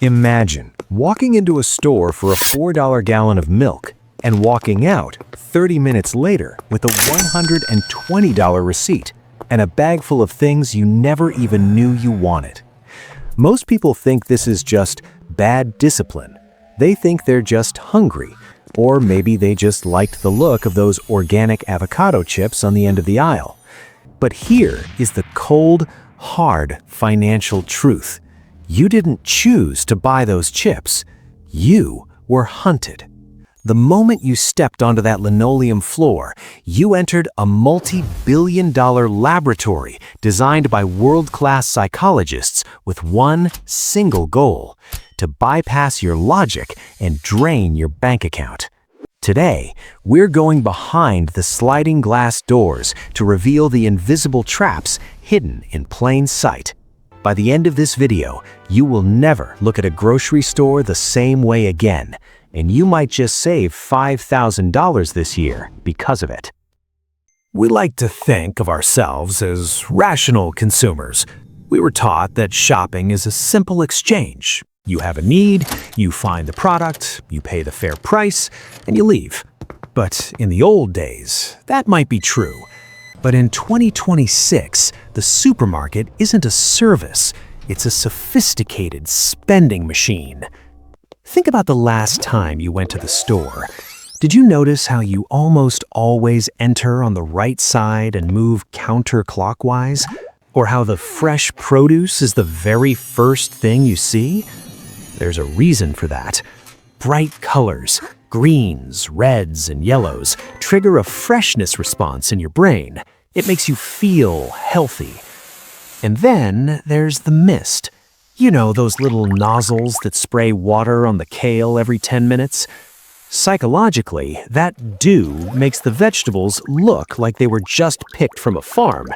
Imagine walking into a store for a $4 gallon of milk and walking out 30 minutes later with a $120 receipt and a bag full of things you never even knew you wanted. Most people think this is just bad discipline. They think they're just hungry, or maybe they just liked the look of those organic avocado chips on the end of the aisle. But here is the cold, hard financial truth. You didn't choose to buy those chips. You were hunted. The moment you stepped onto that linoleum floor, you entered a multi-billion-dollar laboratory designed by world-class psychologists with one single goal: to bypass your logic and drain your bank account. Today, we're going behind the sliding glass doors to reveal the invisible traps hidden in plain sight. By the end of this video, you will never look at a grocery store the same way again, and you might just save $5,000 this year because of it. We like to think of ourselves as rational consumers. We were taught that shopping is a simple exchange. You have a need, you find the product, you pay the fair price, and you leave. But in the old days, that might be true. But in 2026, the supermarket isn't a service, it's a sophisticated spending machine. Think about the last time you went to the store. Did you notice how you almost always enter on the right side and move counterclockwise? Or how the fresh produce is the very first thing you see? There's a reason for that. Bright colors, greens, reds, and yellows, trigger a freshness response in your brain. It makes you feel healthy. And then there's the mist. You know, those little nozzles that spray water on the kale every 10 minutes? Psychologically, that dew makes the vegetables look like they were just picked from a farm.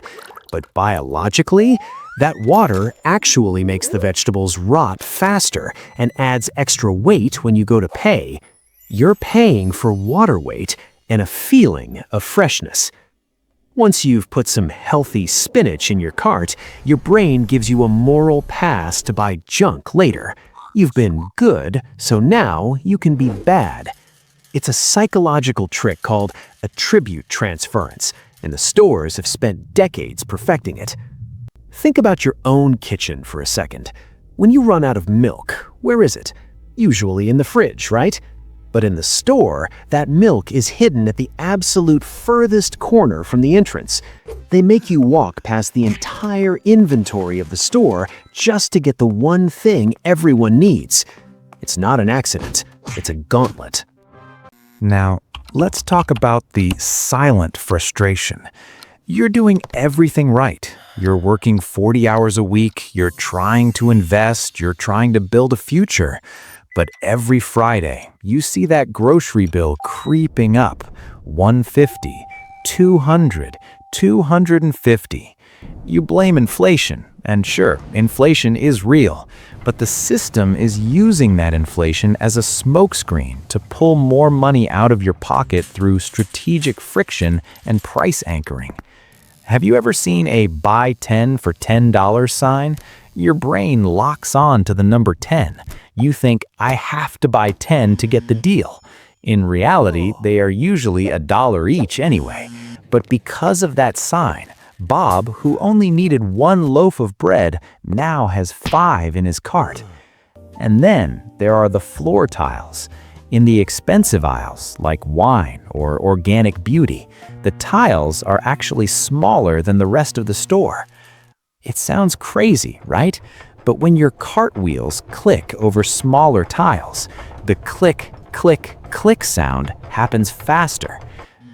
But biologically, that water actually makes the vegetables rot faster and adds extra weight when you go to pay. You're paying for water weight and a feeling of freshness. Once you've put some healthy spinach in your cart, your brain gives you a moral pass to buy junk later. You've been good, so now you can be bad. It's a psychological trick called attribute transference, and the stores have spent decades perfecting it. Think about your own kitchen for a second. When you run out of milk, where is it? Usually in the fridge, right? But in the store, that milk is hidden at the absolute furthest corner from the entrance. They make you walk past the entire inventory of the store just to get the one thing everyone needs. It's not an accident, it's a gauntlet. Now, let's talk about the silent frustration. You're doing everything right. You're working 40 hours a week, you're trying to invest, you're trying to build a future. But every Friday, you see that grocery bill creeping up. $150, $200, $250. You blame inflation, and sure, inflation is real, but the system is using that inflation as a smokescreen to pull more money out of your pocket through strategic friction and price anchoring. Have you ever seen a buy 10 for $10 sign? Your brain locks on to the number 10. You think, I have to buy 10 to get the deal. In reality, they are usually $1 each anyway. But because of that sign, Bob, who only needed 1 loaf of bread, now has 5 in his cart. And then there are the floor tiles. In the expensive aisles, like wine or organic beauty, the tiles are actually smaller than the rest of the store. It sounds crazy, right? But when your cartwheels click over smaller tiles, the click, click, click sound happens faster.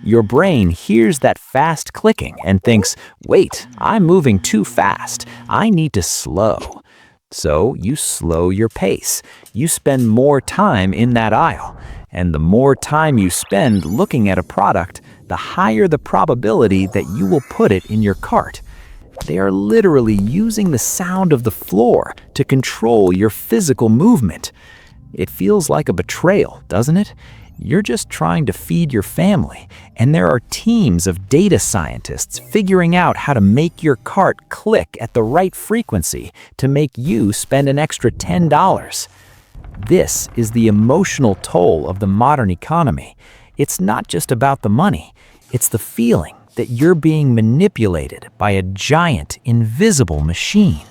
Your brain hears that fast clicking and thinks, wait, I'm moving too fast. I need to slow. So you slow your pace. You spend more time in that aisle. And the more time you spend looking at a product, the higher the probability that you will put it in your cart. They are literally using the sound of the floor to control your physical movement. It feels like a betrayal, doesn't it? You're just trying to feed your family, and there are teams of data scientists figuring out how to make your cart click at the right frequency to make you spend an extra $10. This is the emotional toll of the modern economy. It's not just about the money. It's the feeling that you're being manipulated by a giant, invisible machine.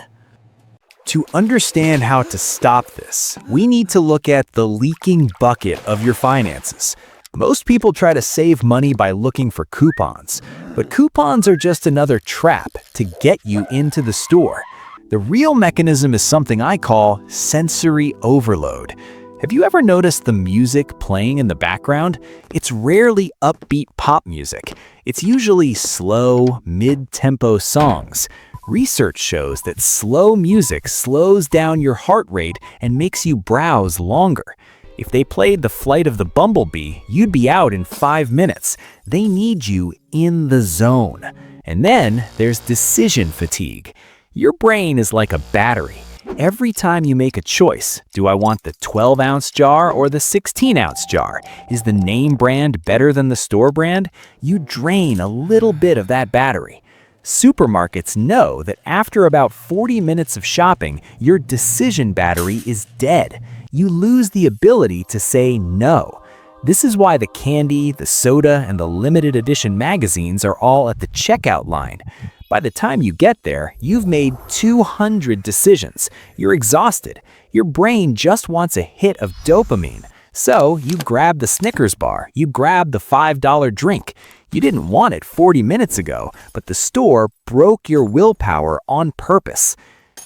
To understand how to stop this, we need to look at the leaking bucket of your finances. Most people try to save money by looking for coupons, but coupons are just another trap to get you into the store. The real mechanism is something I call sensory overload. Have you ever noticed the music playing in the background? It's rarely upbeat pop music. It's usually slow, mid-tempo songs. Research shows that slow music slows down your heart rate and makes you browse longer. If they played The Flight of the Bumblebee, you'd be out in 5 minutes. They need you in the zone. And then there's decision fatigue. Your brain is like a battery. Every time you make a choice, do I want the 12-ounce jar or the 16-ounce jar? Is the name brand better than the store brand? You drain a little bit of that battery. Supermarkets know that after about 40 minutes of shopping, your decision battery is dead. You lose the ability to say no. This is why the candy, the soda, and the limited edition magazines are all at the checkout line. By the time you get there, you've made 200 decisions. You're exhausted. Your brain just wants a hit of dopamine. So you grab the Snickers bar, you grab the $5 drink. You didn't want it 40 minutes ago, but the store broke your willpower on purpose.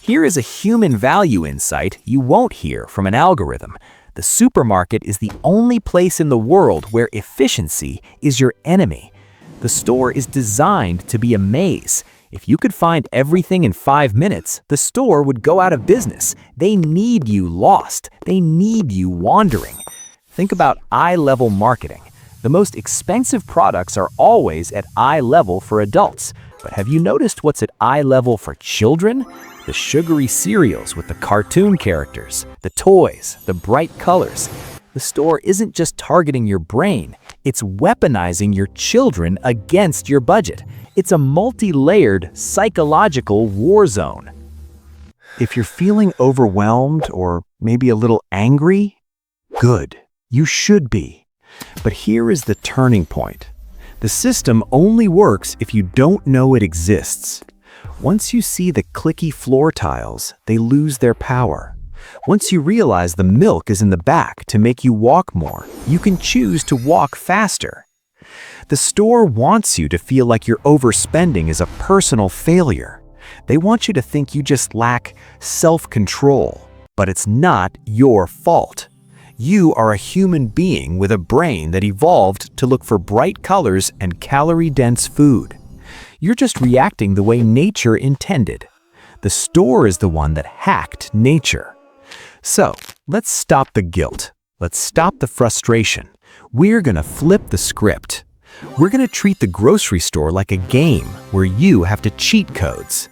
Here is a human value insight you won't hear from an algorithm. The supermarket is the only place in the world where efficiency is your enemy. The store is designed to be a maze. If you could find everything in 5 minutes, the store would go out of business. They need you lost. They need you wandering. Think about eye-level marketing. The most expensive products are always at eye level for adults. But have you noticed what's at eye level for children? The sugary cereals with the cartoon characters, the toys, the bright colors. The store isn't just targeting your brain, it's weaponizing your children against your budget. It's a multi-layered psychological war zone. If you're feeling overwhelmed or maybe a little angry, good, you should be. But here is the turning point. The system only works if you don't know it exists. Once you see the clicky floor tiles, they lose their power. Once you realize the milk is in the back to make you walk more, you can choose to walk faster. The store wants you to feel like your overspending is a personal failure. They want you to think you just lack self-control, but it's not your fault. You are a human being with a brain that evolved to look for bright colors and calorie-dense food. You're just reacting the way nature intended. The store is the one that hacked nature. So, let's stop the guilt. Let's stop the frustration. We're gonna flip the script. We're gonna treat the grocery store like a game where you have to cheat codes.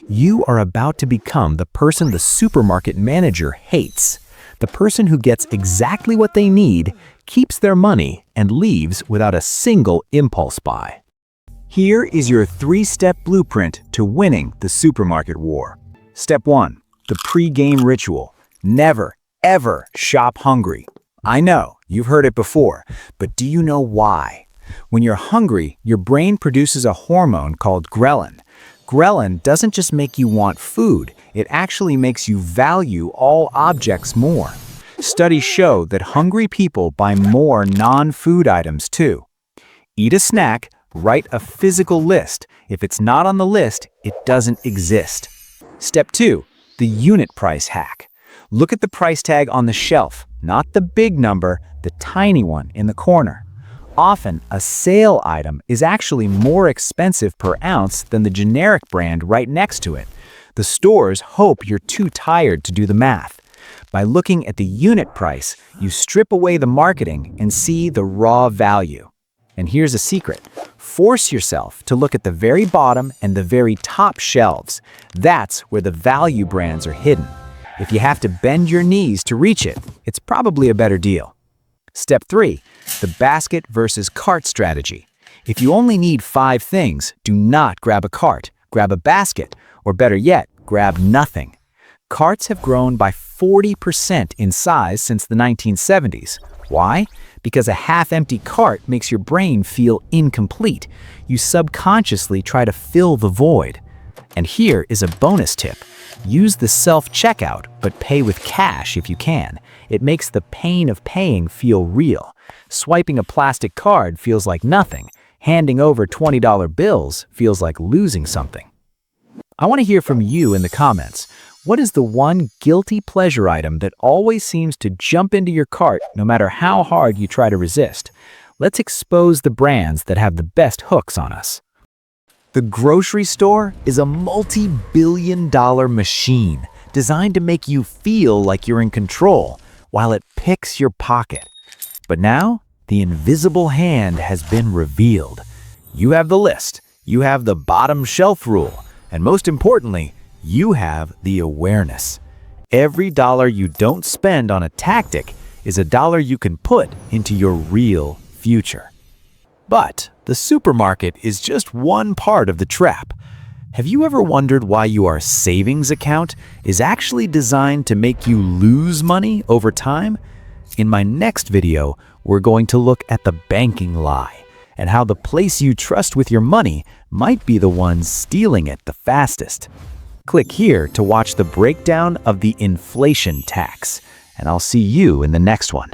You are about to become the person the supermarket manager hates. The person who gets exactly what they need, keeps their money, and leaves without a single impulse buy. Here is your 3-step blueprint to winning the supermarket war. Step 1, the pre-game ritual. Never, ever shop hungry. I know, you've heard it before, but do you know why? When you're hungry, your brain produces a hormone called ghrelin. Ghrelin doesn't just make you want food, it actually makes you value all objects more. Studies show that hungry people buy more non-food items too. Eat a snack, write a physical list. If it's not on the list, it doesn't exist. Step 2, the unit price hack. Look at the price tag on the shelf, not the big number, the tiny one in the corner. Often, a sale item is actually more expensive per ounce than the generic brand right next to it. The stores hope you're too tired to do the math. By looking at the unit price, you strip away the marketing and see the raw value. And here's a secret. Force yourself to look at the very bottom and the very top shelves. That's where the value brands are hidden. If you have to bend your knees to reach it, it's probably a better deal. Step 3, the basket versus cart strategy. If you only need 5 things, do not grab a cart, grab a basket, or better yet, grab nothing. Carts have grown by 40% in size since the 1970s. Why? Because a half-empty cart makes your brain feel incomplete. You subconsciously try to fill the void. And here is a bonus tip. Use the self-checkout, but pay with cash if you can. It makes the pain of paying feel real. Swiping a plastic card feels like nothing. Handing over $20 bills feels like losing something. I want to hear from you in the comments. What is the one guilty pleasure item that always seems to jump into your cart no matter how hard you try to resist? Let's expose the brands that have the best hooks on us. The grocery store is a multi-billion-dollar machine designed to make you feel like you're in control while it picks your pocket. But now, the invisible hand has been revealed. You have the list, you have the bottom shelf rule, and most importantly, you have the awareness. Every dollar you don't spend on a tactic is a dollar you can put into your real future. But the supermarket is just one part of the trap. Have you ever wondered why your savings account is actually designed to make you lose money over time? In my next video, we're going to look at the banking lie and how the place you trust with your money might be the one stealing it the fastest. Click here to watch the breakdown of the inflation tax, and I'll see you in the next one.